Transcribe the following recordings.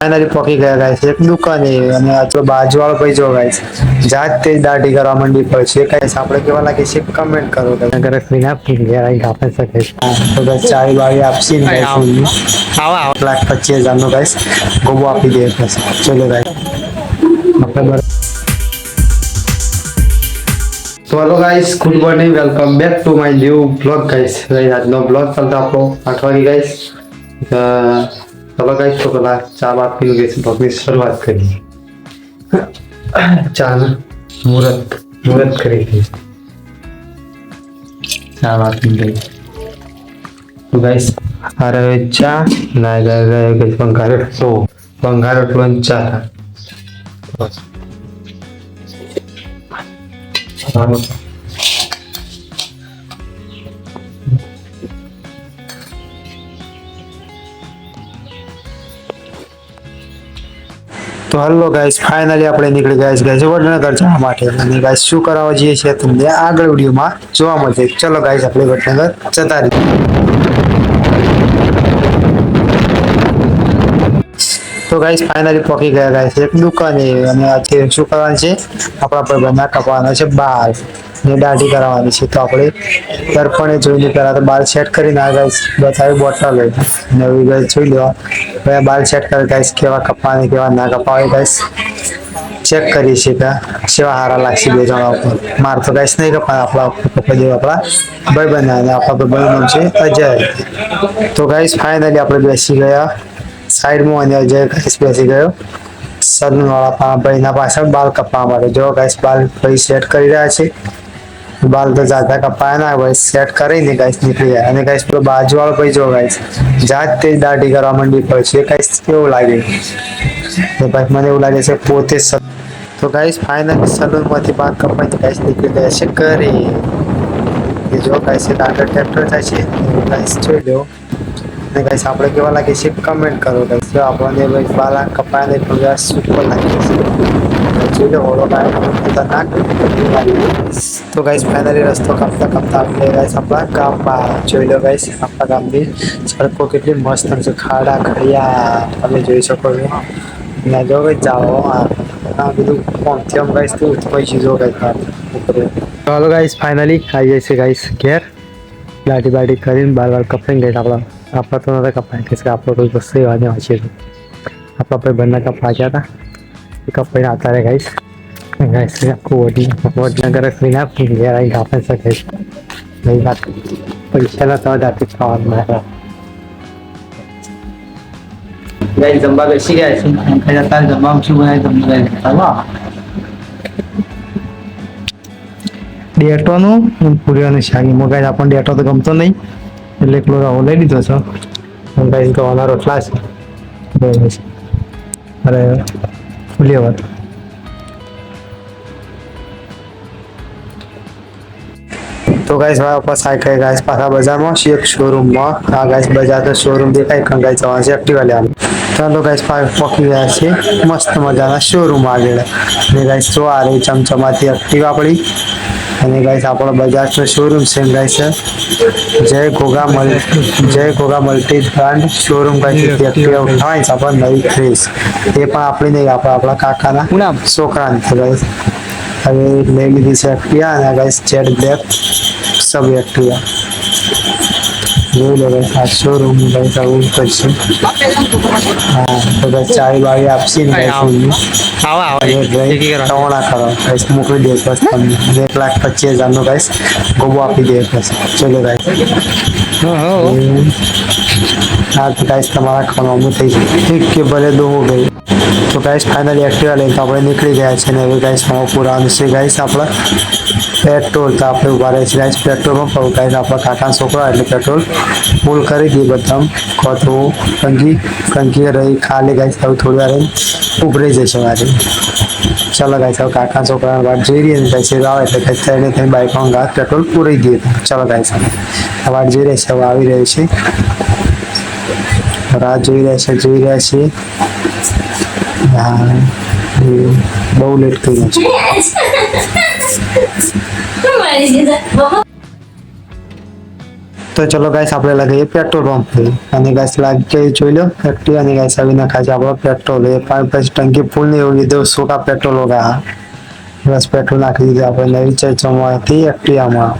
finally પહોંચી ગયા guys એક દુકાને અને આ તો બાજુવાળો ભાઈ જો ગાઈસ જાત તે દાઢી કરવા માંડી પડશે ગાઈસ આપણે કેવા લાગે છે કમેન્ટ કરો અગર સ્ક્રીન આપી ગયા ગાઈસ આપે શકે તો ગાઈસ ચાવી વાળી આપસી ને ગાઈસ આવા 1,25,000 નો ગાઈસ ગોબો આપી દે ચલો ગાઈસ આપણે તો hello guys good morning welcome back to my new blog guys આજનો બ્લોગ ચાલતો આપણો 8 વાગે ગાઈસ चलो गाइस तो पहला चाय बात पी के ब्लॉग की शुरुआत करिए चाय मुहूर्त करेंगे चाय बात पी गई तो गाइस अरे चा ना गए गाइस बंगार तो चा तो हेलो गाइस फाइनली આપણે નીકળી ગયા છે ગાઈસ વડનગર જવા માટે અને ગાઈસ શું કરાવવા જઈએ છે તમને આગળ વિડિયોમાં જોવા મળશે ચલો ગાઈસ આપણે વડનગર જતા રહીએ તો ગાઈસ फाइनली પહોંચી ગયા ગાઈસ એક દુકાને અને આજે શું કરવાનું છે આપણા પર બના કપાવવાનો છે બાલ ને દાઢી કરાવવાની છે તો આપણે દર્પણે જોઈને પહેલા તો બાલ સેટ કરીને આ ગાઈસ બતાવી બોટલ લઈ ને એ ગાઈસ જોઈ લો હવે બાલ સેટ कर गाइस કેવા કપાવે કેવા ના કપાવે गाइस ચેક કરી છે કે સેવા હારા લાગશે બે જણા ઉપર માર તો गाइस નહીં કપાય આપણા કપાઈ દેવા આપણા ભાઈ બનાને આપણા ભાઈ નામ છે અજય તો गाइस फाइनली આપણે બેસી ગયા साइड में અને અજય गाइस બેસી ગયો સલૂન વાળા ભાઈના પાછળ બાલ કપાવવા માટે જો गाइस બાલ ભાઈ સેટ કરી રહ્યા છે बाल तो ज्यादा कपाया ना भाई सेट करे नहीं गाइस निकली है અને गाइस પેલો બાજુવાળો ભાઈ જો गाइस જાત તે દાઢી કરવા માંડી પડશે गाइस કેવું લાગે તો ભાઈ મને એવું લાગે છે પોતે તો गाइस फाइनली સલૂન માંથી બાલ કપાઈને गाइस નીકળી ગયા છે ઘરે એ જો गाइस એક આગળ ટ્રેક્ટર જાય છે गाइस જોઈ લો અને गाइस આપણે કેવા લાગે છે કમેન્ટ કરો गाइस જો આપણને ભાઈ બાલ કપાઈને થોડા સુપર લાગે છે જોઈ લો ઓળો કાય ખતરનાક तो गाइस फाइनली रस्तो कापता कापता આપણે गाइस આપણા ગામમાં જોઈ લો गाइस આપણા ગામની સડકો કેટલી મસ્ત છે ખાડા ખડિયા તમે જોઈ શકો છો ના જો ગાइस જાઓ આ બધું કોન્થિયમ गाइस તો કોઈ ચીજો गाइस ઉપર ચાલો गाइस फाइनली આવી જશે गाइस ઘેર દાઢી બાડી કરીને બાર કપાઈને ગઈ આપણા તો નતા કપાય કે આપણો કોઈ વસ્તુ આને હોય છે આપણા પર બંને કપા ગયા હતા કપાઈને આવતા રહે गाइस गाइस आपको वडनगर स्क्रीन आपकी गया है आप सके नहीं बात पैसा ना तो जाते खावन में गाइस जंबा बेसी गया है खाया था जंबा हम सुबह जंबा बतावा ડેટોનું પૂરીઓનું શાકી મગાઈ આપણ ડેટો તો ગમતો નહીં એટલે એકલો રાહો લઈ લીધો છો ગાઈસ ગવાના રોટલા છે અરે ફુલીવર तो गाइस हमारे पास साइकिल गाइस पासा बाजार में एक शोरूम में आ गाइस बाजार तो शोरूम देखाय कं गाइस वहां से एक्टिवा ले आलो चलो गाइस पकी गया छे मस्त मजाना शोरूम आगे ने गाइस जो आ रही चमचमाती एक्टिवा पड़ी અને गाइस આપણો બજાજ નો શોરૂમ છે guys Jay Ghogha multi brand showroom guys Activa उठाई अपन नई फ्रेश ये पण આપણી નહીં આપણા કાકાના છોકરાને છે गाइस હવે ले लीધી છે एक्टिवा અને गाइस जेड ब्लैक सब एक्टिवा જોઈ લો गाइस આ શોરૂમ गाइस આવું કરશે હા તો गाइस ચાવી વાળી આપસી ને गाइस આવા ટોણા કરો गाइस મોકલી દે બસ તમને 1,25,000 નો गाइस ગોબો આપી દે બસ ચલો गाइस હા તો गाइस તમારા ખાવાનું થઈ ગયું એક કે ભલે દો હો ગઈ तो गाइस फाइनली एक्टिवा લઈને તો આપણે નીકળી ગયા છે ને હવે गाइस નવપુરા છે गाइस આપણા પેટ્રોલ તો આપણે ઉભા રહે છે गाइस પેટ્રોલ પંપ પર गाइस આપણા કાકાનો છોકરો એટલે પેટ્રોલ ફૂલ કરી દી બધામ કોતો કંકી રહી ખાલી गाइस હવે થોડી વાર ઉભરી જશે મારી चलो गाइस હવે કાકા છોકરાને વાત જોઈ રહી છે गाइस આવે એટલે गाइस થઈને થઈને બાઈકમાં ગાસ પેટ્રોલ પૂરી દે चलो गाइस વાત જોઈ રહી છે આવી રહી છે રાહ જોઈ રહ્યા છે બહુ લેટ થઈ ગયું છે તો ચલો ગાઈસ આપણે લગાવીએ પેટ્રોલ પંપ અને ગાઈસ લાગે જોઈ લો એક્ટિવ અને ગાઈસ આવી નાખા છે આપણો પેટ્રોલ એ પછી ટંકી ફૂલ ને એવું લીધું સોકા પેટ્રોલ લગા બસ પેટ્રોલ નાખી દીધું આપણે નવી ચર્ચોમાંથી એક્ટિવામાં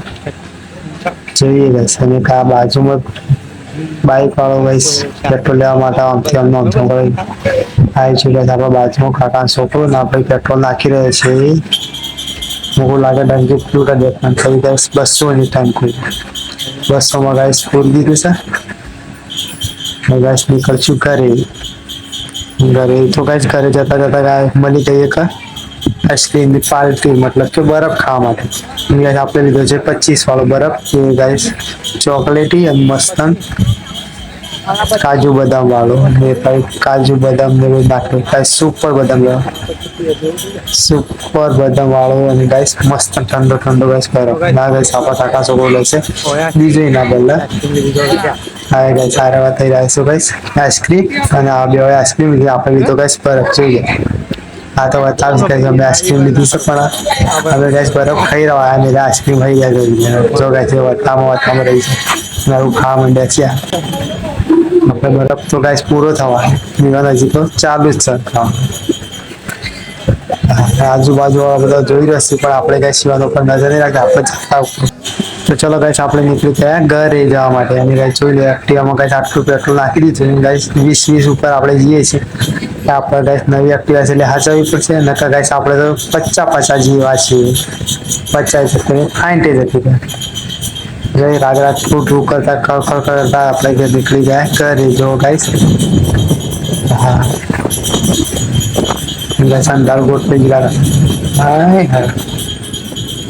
જોઈએ ગાઈસ અને કા બાજુમાં બાઈક વાળો ગાઈસ પેટ્રોલ લેવા માટે આમથી આમ કરી આવી છે ગાઈસ આપણા બાજુમાં કાકા છોકરો ને આપણે પેટ્રોલ નાખી રહ્યા છીએ મને લાગે ટંકી ફૂલ કરી દે પણ થઈ ગાઈસ 200 ની ટંકી 200 માં ગાઈસ ફૂલ દીધું છે ગાઈસ નીકળશું ઘરે તો ગાઈસ ઘરે જતા જતા ગાય મળી ગઈ એક આઈસ્ક્રીમ ની પાર્ટી मतलब કે બરફ ખાવા માટે ગાઈસ આપણે લીધો છે 25 વાળો બરફ એ ગાઈસ ચોકલેટી અને મસ્તન કાજુ બદામ વાળો એ ભાઈ કાજુ બદામ ને નાખ્યો ગાઈસ સુપર બદામ વાળો અને ગાઈસ મસ્ત ઠંડો ઠંડો ગાઈસ બરફ ના ગાઈસ આપણા કાકા છોકરો લેશે બીજો ના બોલે હા ગાઈસ સારા વાત થઈ રહ્યા છે ગાઈસ આઈસ્ક્રીમ અને આ બે આઈસ્ક્રીમ આપણે લીધો ગાઈસ બરફ જોઈએ આ તો બતાવીશ ગાઈસ અમે આઈસ્ક્રીમ લીધી છે પણ હવે ગાઈસ બરફ ખાઈ રહ્યા અને આઈસ્ક્રીમ ખાઈ ગયા જો ગાઈસ વટામાં રહી છે મારું ખાવા માંડ્યા છે આપણે બરફ તો ગાઈસ પૂરો થવા હજી તો ચાલુ જ છે આજુબાજુ વાળા બધા જોઈ રહેશે પણ આપણે કઈ સીવાનો પર નજર નહીં રાખતા આપણે જતા તો ચલો ગાઈસ આપણે નીકળી ગયા ઘરે જવા માટે અને ગાઈસ જોઈ લો એક્ટિવામાં ગાઈસ આટલું પેટ્રોલ નાખી દીધું ગાઈસ 20 ઉપર આપણે જઈએ છીએ આપણે ગાઈસ નવી એક્ટિવા છે એટલે હાચવવી પડશે નકર ગાઈસ આપણે તો 50 જેવા છીએ 50 છે ફાઇન જ હતી ગઈ રાગરાજ ટૂ કરતા ખડ કરતા આપણે ઘરે નીકળી ગયા ઘરે જો ગાઈસ હા दाल गोट पे गिरा हाय हाय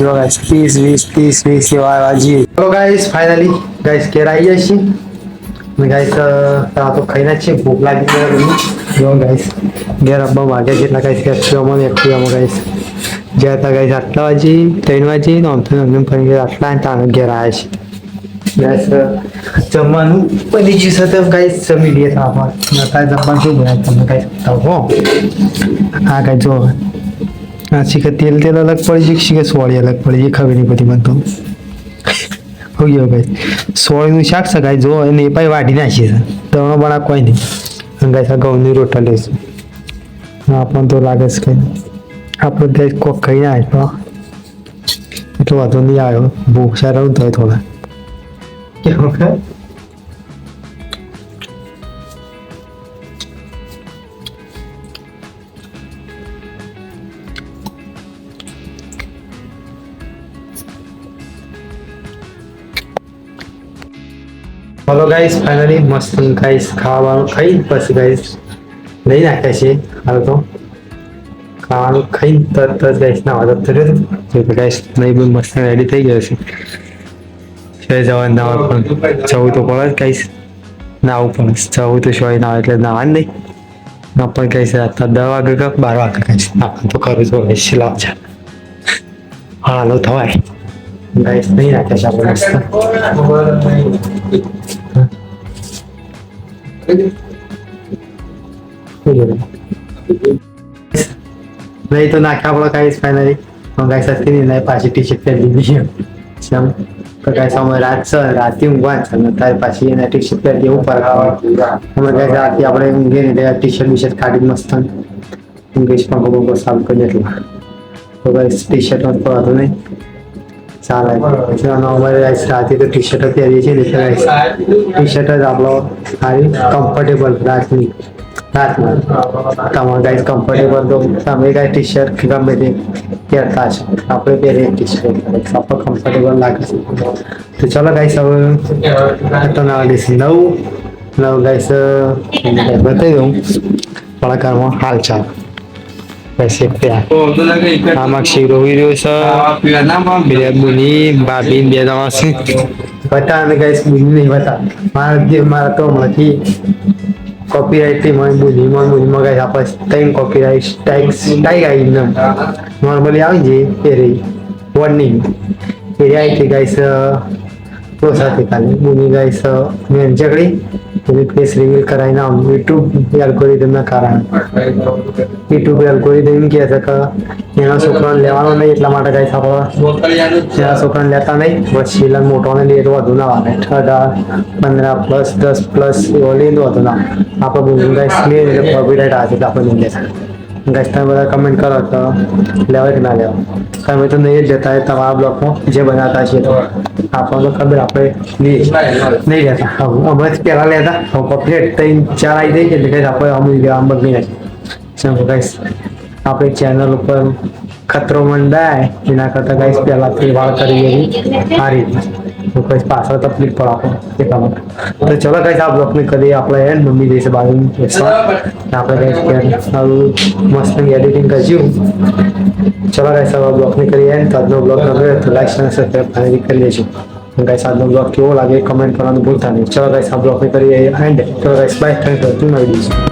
जो गाइस 30 वाजी तो गाइस फाइनली गाइस केरा आई છે મે ગાइस તો ખાઈના છે ભૂખ લાગી ગઈ જો ગાइस ઘેર અબ્બા માગે જેટલા ગાइस કે એક્ટિવામાં ગાइस જતા ગાइस 8 વાજી 3 વાજી નો અમને ફરી આટલા ટાણ ઘેર આવ્યા છે ગાइस જમવાનું બની ગયું છે તો ગાइस જમી લીએ આપણે નતા જમવાનું શું બનાવ્યું તમે ગાइस તો હો હા ગાइस જો આ શીખે તેલ અલગ પડી છે કે સોળી અલગ પડી છે ખબર નહીં પડી મને તો હો ગયો ગાइस સોળીનું શાક છે ગાइस જો એને એ પાઈ વાટી નાખી છે દવણો બના કોઈ નહીં અને ગાइस આ ઘઉંની રોટલી લેશું આપણને તો લાગે છે કે આપણે ગાइस કોક ખાઈ ના આવ્યો એટલો વાંધો નહીં આવ્યો ભૂખ સારા તો થોડા કેવું કે हेलो गाइस फाइनली मस्त गाइस खाવાનું ખાઈ પછી ગાइस લઈ નાખ્યા છે હાલ તો ખાવાનું ખાઈ તરત જ ગાइस ના વાદત થયો તો ગાइस નહીં બી મસ્ત રેડી થઈ ગયો છે જવાનું ના પણ જવું તો પડે ગાइस ના ઉપર જવું તો શોય ના એટલે ના નહીં ના પણ ગાइस રાતના 10 વાગે કે 12 વાગે ગાइस ના તો ખરું તો ગાइस લાવ છે હાલો થવાય गाइस नहीं रखा शाबाश नहीं तो ना क्या बोला गाइस फाइनली हम गाइस असली नहीं नए पाची टी-शर्ट पहन ली है हम तो गाइस हम रात ઊંઘવા છે ને તાર પાછી એને ટી-શર્ટ પહેરી ઉપર અમે ગાइस રાતે આપણે ઊંઘે ને ટી-શર્ટ કાઢી મસ્ત ઇંગ્લિશ માં બહુ સારું કરી એટલે તો ગાइस ટી-શર્ટ માં તો આતો નહીં ચાલે અમારે ગાइस રાતે તો ટી-શર્ટ પહેરીએ છીએ એટલે ગાइस ટી-શર્ટ જ આપણો સારી કમ્ફર્ટેબલ રાતમાં તમારે ગાइस કમ્ફર્ટેબલ તો તમે ગાइस ટી-શર્ટ ગમે તે પહેરતા છો આપણે પહેરીએ ટી-શર્ટ આપણે કમ્ફર્ટેબલ લાગે છે તો ચલો ગાइस હવે તો ના દેસી નવ ગાइस બતાવી દઉં કલાકારમાં હાલચાલ पैसे पे आमाक शिरो वीडियो मेरे बुनी भाभी बेदावा से बता ने गाइस बुनी नहीं बता मारा तो मथी कॉपीराइट थी मैं बुनी में गाइस आपस टाइम कॉपीराइट टाइग आई न नॉर्मली આવી જે એ રહી વોર્નિંગ એ આવી કે ગાइस તો સાથે ખાલી બોલી ગાઈસ મેં જગડી એની ફેસ રિવીલ કરાવીને આમ યુટ્યુબ એલ્ગોરિધમના કારણે યુટ્યુબ એલ્ગોરિધમ કહે છે કે એના છોકરાને લેવાનો નહીં એટલા માટે ગાઈસ આપણે એના છોકરાને લેતા નહીં પછી શીલન મોટોને લઈએ તો વધુ ના આવે 18 15 પ્લસ 10 પ્લસ એવો લઈએ તો વધુ ના આપણે બોલી ગાઈસ મેં કોપીરાઇટ આવે છે આપણે નહીં લેતા ગાઈસ તમે બધા કમેન્ટ કરો તો લેવા કે ના લેવા તમે તો નહીં જ લેતા તમારા બ્લોગમાં જે બનાવતા છીએ તો આપણને તો ખબર આપણે નહીં લેતા અમે જ પહેલા લેતા હવે કમ્પ્લીટ 3-4 આવી જાય એટલે કઈ આપણે અમે લેવા બદલી નાખીએ ગાઈસ આપણી ચેનલ ઉપર ખતરો મંડાય એના કરતાં ગાઈસ પહેલાથી વાળ કરી એવી આ રીતે કઈ પાછળ તકલીફ પડે આપણે એટલા માટે તો ચલો ગાઈસ આ બ્લોગને કરીએ આપણે એન્ડ મમ્મી જઈશે બાજુ આપણે ગાઈસ મસ્ત એડિટિંગ કરશું ચલો ગાઈસ આ બ્લોગને કરીએ એન્ડ આજનો બ્લોગ ગમે તો લાઈક અને સબસ્ક્રાઇબ કરી લેજો ગાઈસ આજનો બ્લોગ કેવો લાગે કમેન્ટ કરવાનું ભૂલતા નહીં ચલો ગાઈસ આ બ્લોગને કરીએ એન્ડ ચલો ગાઈસ બાય થેન્ક યુ